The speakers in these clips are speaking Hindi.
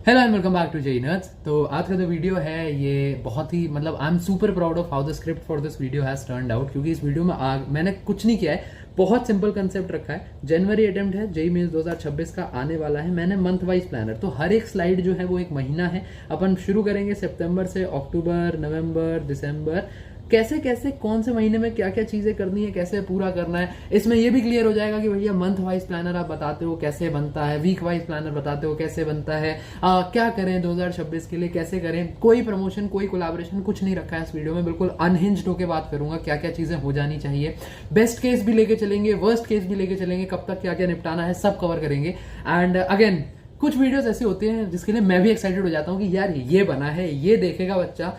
Hello and welcome back to Jai nerds. तो आज का जो वीडियो है ये बहुत ही I am super proud of how the script for this video has turned out, क्योंकि इस वीडियो में मैंने कुछ नहीं किया है, बहुत सिंपल कंसेप्ट रखा है। जनवरी अटेम्प्ट है, जेई मेंस 2026 का आने वाला है। मैंने मंथ वाइज प्लानर, तो हर एक स्लाइड जो है वो एक महीना है। अपन शुरू करेंगे सितंबर से, अक्टूबर, नवंबर, दिसंबर, कैसे कैसे कौन से महीने में क्या क्या चीजें करनी है, कैसे पूरा करना है। इसमें ये भी क्लियर हो जाएगा कि भैया मंथ वाइज प्लानर आप बताते हो कैसे बनता है, वीक वाइज प्लानर बताते हो कैसे बनता है, क्या करें 2026 के लिए, कैसे करें। कोई प्रमोशन, कोई कोलैबोरेशन कुछ नहीं रखा है इस वीडियो में, बिल्कुल अनहिंज्ड होकर बात करूंगा, क्या क्या चीजें हो जानी चाहिए। बेस्ट केस भी लेके चलेंगे, वर्स्ट केस भी लेके चलेंगे, कब तक क्या क्या निपटाना है सब कवर करेंगे। एंड अगेन कुछ वीडियोस ऐसे होते हैं जिसके लिए मैं भी एक्साइटेड हो जाता हूँ कि यार ये बना है, ये देखेगा बच्चा,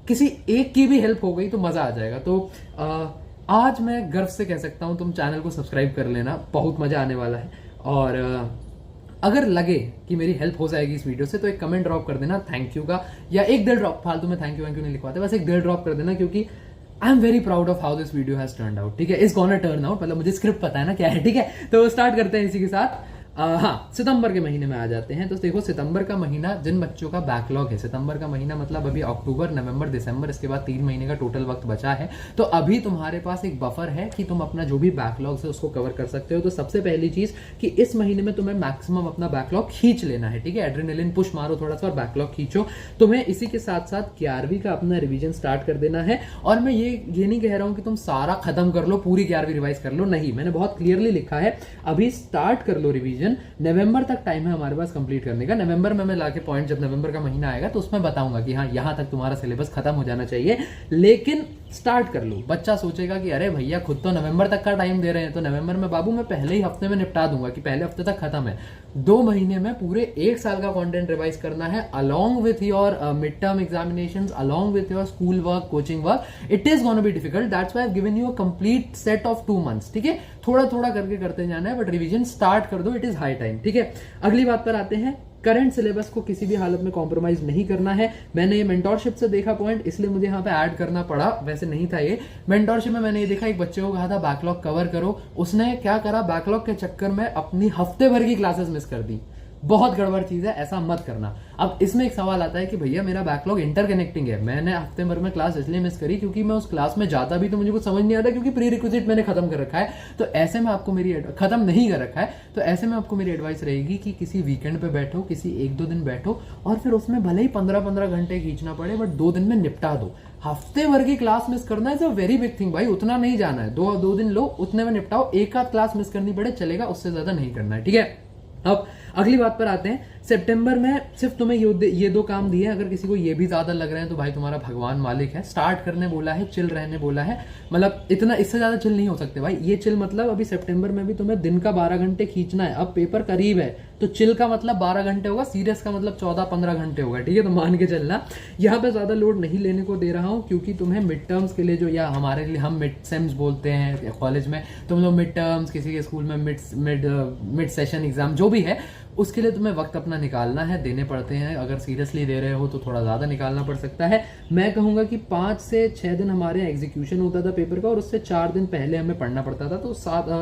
किसी एक की भी हेल्प हो गई तो मजा आ जाएगा। तो आज मैं गर्व से कह सकता हूं तुम चैनल को सब्सक्राइब कर लेना, बहुत मजा आने वाला है। और अगर लगे कि मेरी हेल्प हो जाएगी इस वीडियो से तो एक कमेंट ड्रॉप कर देना थैंक यू का, या एक दिल ड्रॉप, फालतू में थैंक यू नहीं लिखवाते, बस एक दिल ड्रॉप कर देना, क्योंकि I am very proud of how this video has turned out. ठीक है, इस गोना टर्न आउट, मतलब मुझे स्क्रिप्ट पता है ना क्या है। ठीक है, तो स्टार्ट करते हैं इसी के साथ। हाँ, सितंबर के महीने में आ जाते हैं। तो देखो, सितंबर का महीना जिन बच्चों का बैकलॉग है, सितंबर का महीना मतलब अभी अक्टूबर, नवंबर, दिसंबर, इसके बाद 3 महीने का टोटल वक्त बचा है। तो अभी तुम्हारे पास एक बफर है कि तुम अपना जो भी बैकलॉग है उसको कवर कर सकते हो। तो सबसे पहली चीज कि इस महीने में तुम्हें मैक्सिमम अपना बैकलॉग खींच लेना है। ठीक है, एड्रेनलिन पुश मारो थोड़ा सा और बैकलॉग खींचो। तुम्हें इसी के साथ साथ 11वीं का अपना रिवीजन स्टार्ट कर देना है। और मैं ये नहीं कह रहा हूं कि तुम सारा खत्म कर लो, पूरी 11वीं रिवाइज कर लो, नहीं, मैंने बहुत क्लियरली लिखा है अभी स्टार्ट कर लो रिवीजन। नवंबर तक टाइम है हमारे पास कंप्लीट करने का। नवंबर में मैं लाके पॉइंट, जब नवंबर का महीना आएगा तो उसमें बताऊंगा कि हाँ यहां तक तुम्हारा सिलेबस खत्म हो जाना चाहिए, लेकिन स्टार्ट कर लो। बच्चा सोचेगा कि अरे भैया खुद तो नवंबर तक का टाइम दे रहे हैं, तो नवंबर में बाबू मैं पहले ही हफ्ते में निपटा दूंगा कि पहले हफ्ते तक खत्म है। 2 महीने में पूरे 1 साल का कंटेंट रिवाइज करना है, along with your midterm examinations, along with your school work, coaching work. It is going to be difficult. That's why I've given you a complete set of 2 months. ठीक है, थोड़ा थोड़ा करके करते जाना है, बट रिवीजन स्टार्ट कर दो, इट इज हाई टाइम। ठीक है, अगली बात पर आते हैं। करंट सिलेबस को किसी भी हालत में कॉम्प्रोमाइज नहीं करना है। मैंने ये मेंटोरशिप से देखा पॉइंट, इसलिए मुझे यहाँ पे ऐड करना पड़ा, वैसे नहीं था ये। मेंटोरशिप में मैंने ये देखा, एक बच्चे को कहा था बैकलॉग कवर करो, उसने क्या करा, बैकलॉग के चक्कर में अपनी हफ्ते भर की क्लासेस मिस कर दी। बहुत गड़बड़ चीज है, ऐसा मत करना। अब इसमें एक सवाल आता है कि भैया मेरा बैकलॉग इंटरकनेक्टिंग है, मैंने हफ्ते भर में क्लास इसलिए मिस करी क्योंकि मैं उस क्लास में जाता भी तो मुझे कुछ समझ नहीं आता, क्योंकि प्री रिक्विजिट मैंने खत्म कर रखा है। तो ऐसे में आपको मेरी खत्म नहीं कर रखा है, तो ऐसे में आपको मेरी एडवाइस रहेगी कि किसी वीकेंड पे बैठो, किसी 1-2 दिन बैठो, और फिर उसमें भले ही 15-15 घंटे खींचना पड़े, बट 2 दिन में निपटा दो। हफ्ते भर की क्लास मिस करना is a very big thing भाई, उतना नहीं जाना है। 2 दिन लो, उतने में निपटाओ। एक आध क्लास मिस करनी पड़े चलेगा, उससे ज्यादा नहीं करना है। ठीक है, अब अगली बात पर आते हैं। सितंबर में सिर्फ तुम्हें ये 2 काम दिए, अगर किसी को ये भी ज्यादा लग रहे हैं तो भाई तुम्हारा भगवान मालिक है। स्टार्ट करने बोला है, चिल रहने बोला है, मतलब इतना, इससे ज्यादा चिल नहीं हो सकते भाई। ये चिल मतलब अभी सितंबर में भी तुम्हें दिन का 12 घंटे खींचना है। अब पेपर करीब है तो चिल का मतलब 12 घंटे होगा, सीरियस का मतलब 14-15 घंटे होगा। ठीक है, तो मान के चलना। यहाँ पे ज्यादा लोड नहीं लेने को दे रहा हूँ, क्योंकि तुम्हें मिड टर्म्स के लिए, जो या हमारे लिए हम मिड सेम्स बोलते हैं कॉलेज में, तुम लोग मिड टर्म्स, किसी के स्कूल में मिड सेशन एग्जाम जो भी है, उसके लिए तुम्हें वक्त अपना निकालना है, देने पड़ते हैं। अगर सीरियसली दे रहे हो तो थोड़ा ज्यादा निकालना पड़ सकता है। मैं कहूंगा कि 5 से 6 दिन हमारे एग्जीक्यूशन होता था पेपर का, और उससे 4 दिन पहले हमें पढ़ना पड़ता था। तो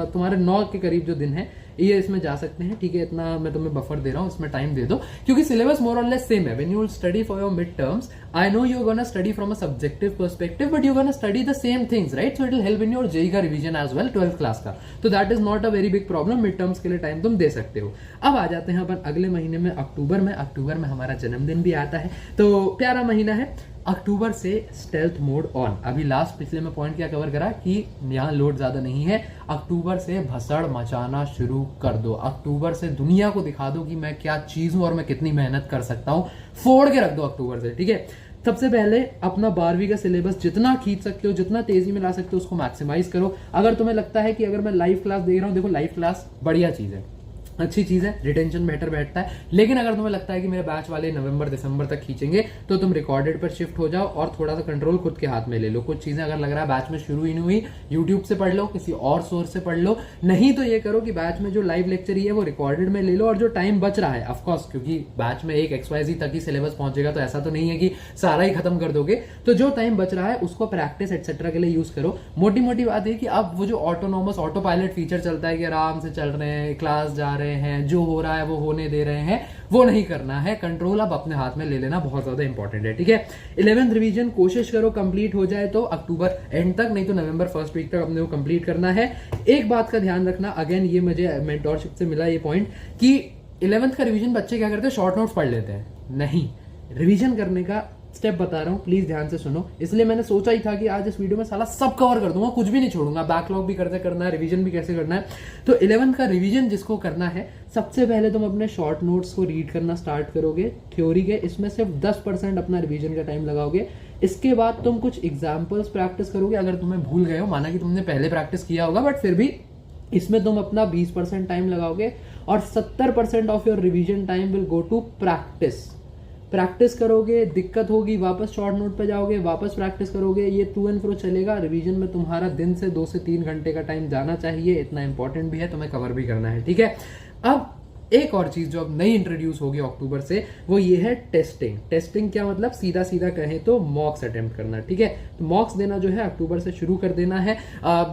तुम्हारे 9 के करीब जो दिन है ये इसमें जा सकते हैं। ठीक है, इतना मैं तुम्हें बफर दे रहा हूँ, इसमें टाइम दे दो, क्योंकि सिलेबस मोर और लेस सेम है। When you will study for your mid terms, I know you are gonna study from a subjective perspective, but you gonna study the same things, right? So it will help in your JEE का revision as well, 12th class का। तो that is not a very big problem, mid terms के लिए टाइम तुम दे सकते हो। अब आ जाते हैं अपन अगले महीने में, अक्टूबर में। अक्टूबर में हमारा जन्मदिन भी आता है, तो प्यारा महीना है। अक्टूबर से स्टेल्थ मोड ऑन। अभी लास्ट पिछले में पॉइंट क्या कवर करा कि यहाँ लोड ज्यादा नहीं है। अक्टूबर से भसड़ मचाना शुरू कर दो। अक्टूबर से दुनिया को दिखा दो कि मैं क्या चीज हूं और मैं कितनी मेहनत कर सकता हूं। फोड़ के रख दो अक्टूबर से। ठीक है, सबसे पहले अपना 12वीं का सिलेबस जितना खींच सकते हो, जितना तेजी में ला सकते हो, उसको मैक्सिमाइज करो। अगर तुम्हें लगता है कि अगर मैं लाइव क्लास दे रहा हूं, देखो लाइव क्लास बढ़िया चीज है, अच्छी चीज है, रिटेंशन बेटर बैठता है। लेकिन अगर तुम्हें लगता है कि मेरे बैच वाले नवंबर दिसंबर तक खींचेंगे, तो तुम रिकॉर्डेड पर शिफ्ट हो जाओ और थोड़ा सा कंट्रोल खुद के हाथ में ले लो। कुछ चीजें अगर लग रहा है बैच में शुरू ही नहीं हुई, यूट्यूब से पढ़ लो, किसी और सोर्स से पढ़ लो। नहीं तो ये करो कि बैच में जो लाइव लेक्चर ही है वो रिकॉर्डेड में ले लो, और जो टाइम बच रहा है, ऑफकोर्स क्योंकि बैच में एक XYZ तक ही सिलेबस पहुंचेगा, तो ऐसा तो नहीं है कि सारा ही खत्म कर दोगे। तो जो टाइम बच रहा है उसको प्रैक्टिस एक्सेट्रा के लिए यूज करो। मोटी मोटी बात है कि अब वो जो ऑटोनॉमस ऑटो पायलट फीचर चलता है कि आराम से चल रहे हैं, क्लास जा रहे रहे हैं, जो हो रहा है वो होने दे रहे हैं, वो नहीं करना है। कंट्रोल अब अपने हाथ में ले लेना बहुत ज्यादा इंपॉर्टेंट है, ठीक है। 11th रिवीजन कोशिश करो कंप्लीट हो जाए तो अक्टूबर एंड तक, नहीं तो नवंबर फर्स्ट वीक तक अपने को कंप्लीट करना है। एक बात का ध्यान रखना, अगेन ये मुझे मेंटोरशिप से मिला ये पॉइंट, कि 11th का रिवीजन बच्चे क्या करते हैं, शॉर्ट नोट्स पढ़ लेते हैं। नहीं, रिवीजन करने का स्टेप बता रहा हूं, प्लीज ध्यान से सुनो। इसलिए मैंने सोचा ही था कि आज इस वीडियो में साला सब कवर कर दूंगा, कुछ भी नहीं छोड़ूंगा, बैकलॉग भी कैसे करना है, रिवीजन भी कैसे करना है। तो 11th का रिवीजन जिसको करना है, सबसे पहले तुम अपने शॉर्ट नोट्स को रीड करना स्टार्ट करोगे थ्योरी के, इसमें सिर्फ 10% अपना रिवीजन का टाइम लगाओगे। इसके बाद तुम कुछ एग्जाम्पल्स प्रैक्टिस करोगे, अगर तुम्हें भूल गए हो, माना कि तुमने पहले प्रैक्टिस किया होगा बट फिर भी इसमें तुम अपना 20% टाइम लगाओगे और 70% of your revision time will go to practice करोगे, दिक्कत होगी वापस शॉर्ट नोट पे जाओगे, वापस प्रैक्टिस करोगे, ये टू एंड फ्रो चलेगा। रिवीजन में तुम्हारा दिन से 2 से 3 घंटे का टाइम जाना चाहिए, इतना इंपॉर्टेंट भी है, तुम्हें कवर भी करना है, ठीक है। अब एक और चीज जो अब नई इंट्रोड्यूस होगी अक्टूबर से, वो ये है टेस्टिंग। टेस्टिंग क्या मतलब, सीधा सीधा कहें तो मॉक्स अटेम्प्ट करना, ठीक है। तो मॉक्स देना जो है अक्टूबर से शुरू कर देना है।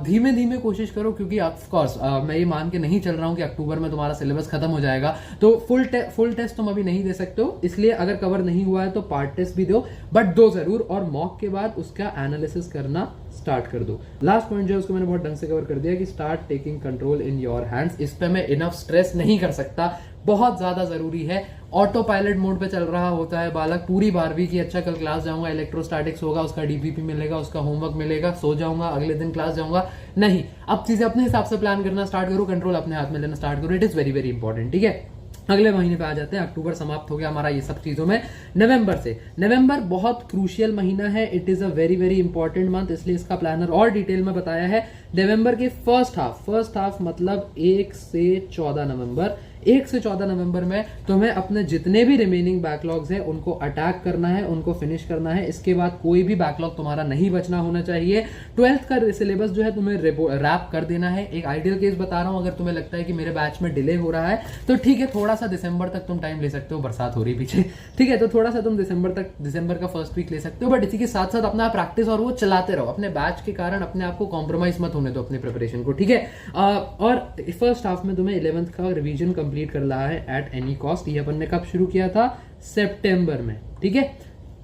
धीमे धीमे कोशिश करो, क्योंकि ऑफकोर्स मैं ये मान के नहीं चल रहा हूं कि अक्टूबर में तुम्हारा सिलेबस खत्म हो जाएगा, तो फुल टेस्ट तुम अभी नहीं दे सकते हो। इसलिए अगर कवर नहीं हुआ है तो पार्ट टेस्ट भी दो, बट दो जरूर, और मॉक के बाद उसका एनालिसिस करना स्टार्ट कर दो। लास्ट पॉइंट जो है उसको मैंने बहुत ढंग से कवर कर दिया कि start taking control in your hands. इस पे मैं इनफ स्ट्रेस नहीं कर सकता, बहुत ज्यादा जरूरी है। ऑटो पायलट मोड पे चल रहा होता है बालक पूरी 12वीं की, अच्छा कल क्लास जाऊंगा, इलेक्ट्रोस्टैटिक्स होगा, उसका डीपीपी मिलेगा, उसका होमवर्क मिलेगा, सो जाऊंगा, अगले दिन क्लास जाऊंगा। नहीं, अब चीजें अपने हिसाब से प्लान करना स्टार्ट करो, कंट्रोल अपने हाथ में लेना स्टार्ट करो। It is very very important, ठीक है। अगले महीने पे आ जाते हैं, अक्टूबर समाप्त हो गया हमारा ये सब चीजों में। नवंबर बहुत क्रूशियल महीना है, it is a very very important month, इसलिए इसका प्लानर और डिटेल में बताया है। नवंबर के फर्स्ट हाफ मतलब 1 से 14 नवंबर, 1 से 14 नवंबर में तुम्हें अपने जितने भी रिमेनिंग बैकलॉग्स हैं उनको अटैक करना है, उनको फिनिश करना है। इसके बाद कोई भी बैकलॉग तुम्हारा नहीं बचना होना चाहिए। 12th का सिलेबस जो है तुम्हें रैप कर देना है। एक आइडियल केस बता रहा हूं, अगर तुम्हें लगता है कि मेरे बैच में डिले हो रहा है तो ठीक है, थोड़ा सा दिसंबर तक तुम टाइम ले सकते हो, बरसात हो रही पीछे, ठीक है, तो थोड़ा सा तुम दिसंबर का फर्स्ट वीक ले सकते हो, बट इसी के साथ साथ अपना प्रैक्टिस और वो चलाते रहो। अपने बैच के कारण अपने आप को कॉम्प्रोमाइज मत होने दो अपनी प्रिपरेशन को, ठीक है। और फर्स्ट हाफ में तुम्हें 11th का रिवीजन कंप्लीट कर रहा है एट एनी कॉस्ट। ये अपन ने कब शुरू किया था, सितंबर में, ठीक है।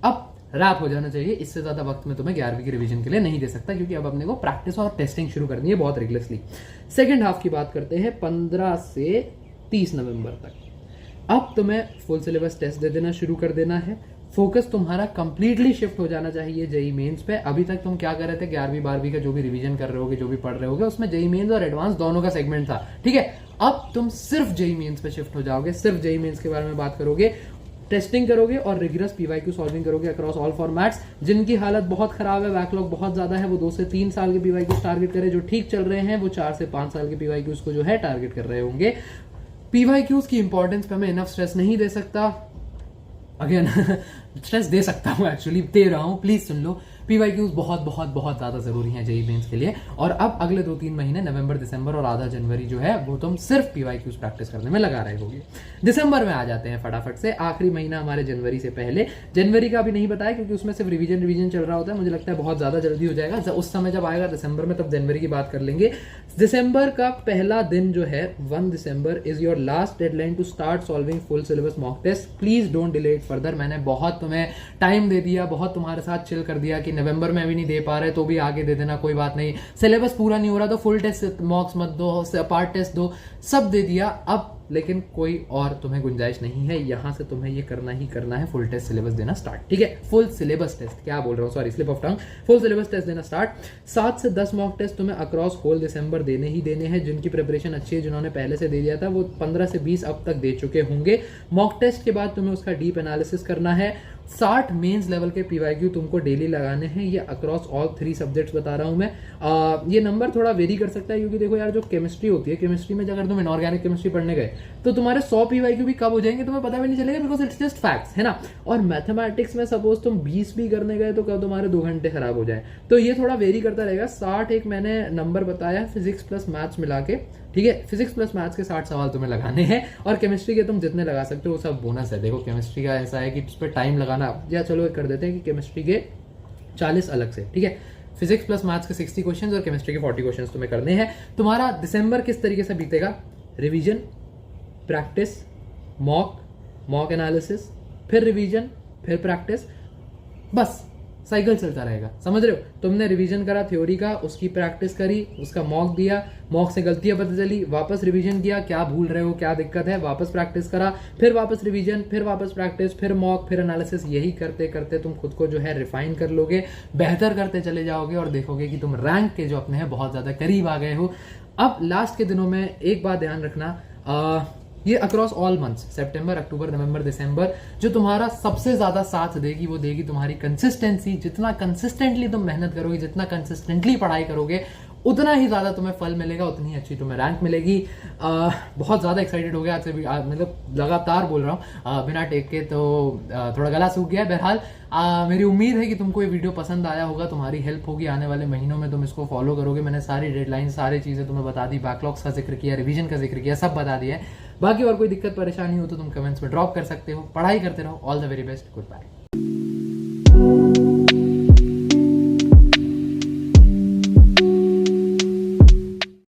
अब रैप हो जाना चाहिए, इससे ज्यादा वक्त में तुम्हें 11वीं की रिवीजन के लिए नहीं दे सकता, क्योंकि अब अपने को प्रैक्टिस और टेस्टिंग शुरू करनी है बहुत रिगुलरली। सेकेंड हाफ की बात करते हैं 15 से 30 नवंबर तक। अब तुम्हें फुल सिलेबस टेस्ट दे देना शुरू कर देना है। फोकस तुम्हारा कंप्लीटली शिफ्ट हो जाना चाहिए जेई मेंस पे। अभी तक तुम क्या कर रहे थे, 11वीं 12वीं का जो भी रिवीजन कर रहे होगे, जो भी पढ़ रहे होगे, उसमें जेई मेंस और एडवांस दोनों का सेगमेंट था, ठीक है। अब तुम सिर्फ जेई मेंस पे शिफ्ट हो जाओगे, सिर्फ जेई मेंस के बारे में बात करोगे, टेस्टिंग करोगे और रिगरस पीवाईक्यू सॉल्विंग करोगे अक्रॉस ऑल फॉर्मेट्स। जिनकी हालत बहुत खराब है, बैकलॉग बहुत ज्यादा है, वो 2 से 3 साल के पीवाईक्यूज टारगेट करें। जो ठीक चल रहे हैं वो 4 से 5 साल के पीवाईक्यूज को जो है टारगेट कर रहे होंगे। पीवाईक्यूज की इंपॉर्टेंस पे मैं इनफ स्ट्रेस नहीं दे सकता, अगेन स्ट्रेस दे सकता हूं, एक्चुअली दे रहा हूं, प्लीज सुन लो। पीवाईक्यूज बहुत बहुत बहुत ज्यादा जरूरी हैं जेईई मेंस के लिए। और अब अगले 2-3 महीने नवंबर, दिसंबर और आधा जनवरी जो है वो तुम सिर्फ पीवाईक्यूज प्रैक्टिस करने में लगा रहे होगे। दिसंबर में आ जाते हैं फटाफट से, आखिरी महीना हमारे जनवरी से पहले। जनवरी का भी नहीं बताया क्योंकि उसमें सिर्फ रिवीजन चल रहा होता है, मुझे लगता है बहुत ज्यादा जल्दी हो जाएगा। उस समय जब आएगा दिसंबर में, तब जनवरी की बात कर लेंगे। दिसंबर का पहला दिन जो है 1 दिसंबर is your last deadline to start solving full syllabus mock test. Please don't delay it further. मैंने बहुत तुम्हें टाइम दे दिया, बहुत तुम्हारे साथ चिल कर दिया कि नवंबर में अभी नहीं दे पा रहे तो भी आगे दे देना, कोई बात नहीं। सिलेबस पूरा नहीं हो रहा तो फुल टेस्ट मॉक्स मत दो, पार्ट टेस्ट दो, सब दे दिया। अब लेकिन कोई और तुम्हें गुंजाइश नहीं है, यहां से तुम्हें ये करना ही करना है, फुल टेस्ट सिलेबस देना स्टार्ट, ठीक है। फुल सिलेबस टेस्ट, क्या बोल रहा हूं, sorry slip of tongue, full syllabus test देना स्टार्ट। 7 से 10 मॉक टेस्ट तुम्हें अक्रॉस होल दिसंबर देने ही देने हैं। जिनकी प्रिपरेशन अच्छी है, जिन्होंने पहले से दे दिया था, वो 15 से 20 अब तक दे चुके होंगे। मॉक टेस्ट के बाद तुम्हें उसका डीप एनालिसिस करना है। 60 मेंस लेवल के पीवाईक्यू तुमको डेली लगाने हैं, ये अक्रॉस ऑल 3 सब्जेक्ट्स बता रहा हूं मैं। ये नंबर थोड़ा वेरी कर सकता है, क्योंकि देखो यार, जो केमिस्ट्री होती है, केमिस्ट्री में अगर तुम इनऑर्गेनिक केमिस्ट्री पढ़ने गए तो तुम्हारे 100 पीवाईक्यू भी कब हो जाएंगे तुम्हें पता भी नहीं चलेगा, बिकॉज इट्स जस्ट फैक्ट्स, है ना। और मैथमेटिक्स में सपोज तुम 20 भी करने गए तो कब तुम्हारे 2 घंटे खराब हो जाए, तो ये थोड़ा वेरी करता रहेगा। 60 एक मैंने नंबर बताया फिजिक्स प्लस मैथ्स मिला के, ठीक है। फिजिक्स प्लस मैथ्स के 60 सवाल तुम्हें लगाने हैं, और केमिस्ट्री के तुम जितने लगा सकते हो वो सब बोनस है। देखो केमिस्ट्री का ऐसा है कि उस पर टाइम लगाना, या चलो कर देते हैं कि केमिस्ट्री के 40 अलग से, ठीक है। फिजिक्स प्लस मैथ्स के 60 क्वेश्चंस और केमिस्ट्री के 40 क्वेश्चंस तुम्हें करने हैं। तुम्हारा दिसंबर किस तरीके से बीतेगा, रिवीजन, प्रैक्टिस, मॉक एनालिसिस, फिर रिवीजन, फिर प्रैक्टिस, बस साइकिल चलता रहेगा। समझ रहे हो? तुमने रिवीजन करा थ्योरी का, उसकी प्रैक्टिस करी, उसका मॉक दिया, मॉक से गलतियां पता चली, वापस रिवीजन किया, क्या भूल रहे हो, क्या दिक्कत है, वापस प्रैक्टिस करा, फिर वापस रिवीजन, फिर वापस प्रैक्टिस, फिर मॉक, फिर एनालिसिस। यही करते करते तुम खुद को जो है रिफाइन कर लोगे, बेहतर करते चले जाओगे और देखोगे कि तुम रैंक के जो अपने हैं बहुत ज्यादा करीब आ गए हो। अब लास्ट के दिनों में एक बात ध्यान रखना, ये अक्रॉस ऑल मंथ्स, सितंबर, अक्टूबर, नवंबर, दिसंबर, जो तुम्हारा सबसे ज्यादा साथ देगी वो देगी तुम्हारी कंसिस्टेंसी। जितना कंसिस्टेंटली तुम मेहनत करोगे, जितना कंसिस्टेंटली पढ़ाई करोगे, उतना ही ज्यादा तुम्हें फल मिलेगा, उतनी अच्छी तुम्हें रैंक मिलेगी। बहुत ज्यादा एक्साइटेड हो गया आज से भी, मतलब लगातार बोल रहा हूँ बिना टेक के, तो थोड़ा गला सूख गया है। बहरहाल मेरी उम्मीद है कि तुमको ये वीडियो पसंद आया होगा, तुम्हारी हेल्प होगी, आने वाले महीनों में तुम इसको फॉलो करोगे। मैंने सारी डेडलाइन, सारी चीजें तुम्हें बता दी, बैकलॉग्स का जिक्र किया, रिवीजन का जिक्र किया, सब बता दिया है। बाकी और कोई दिक्कत परेशानी हो तो तुम कमेंट्स में ड्रॉप कर सकते हो। पढ़ाई करते रहो। All the very best, good bye.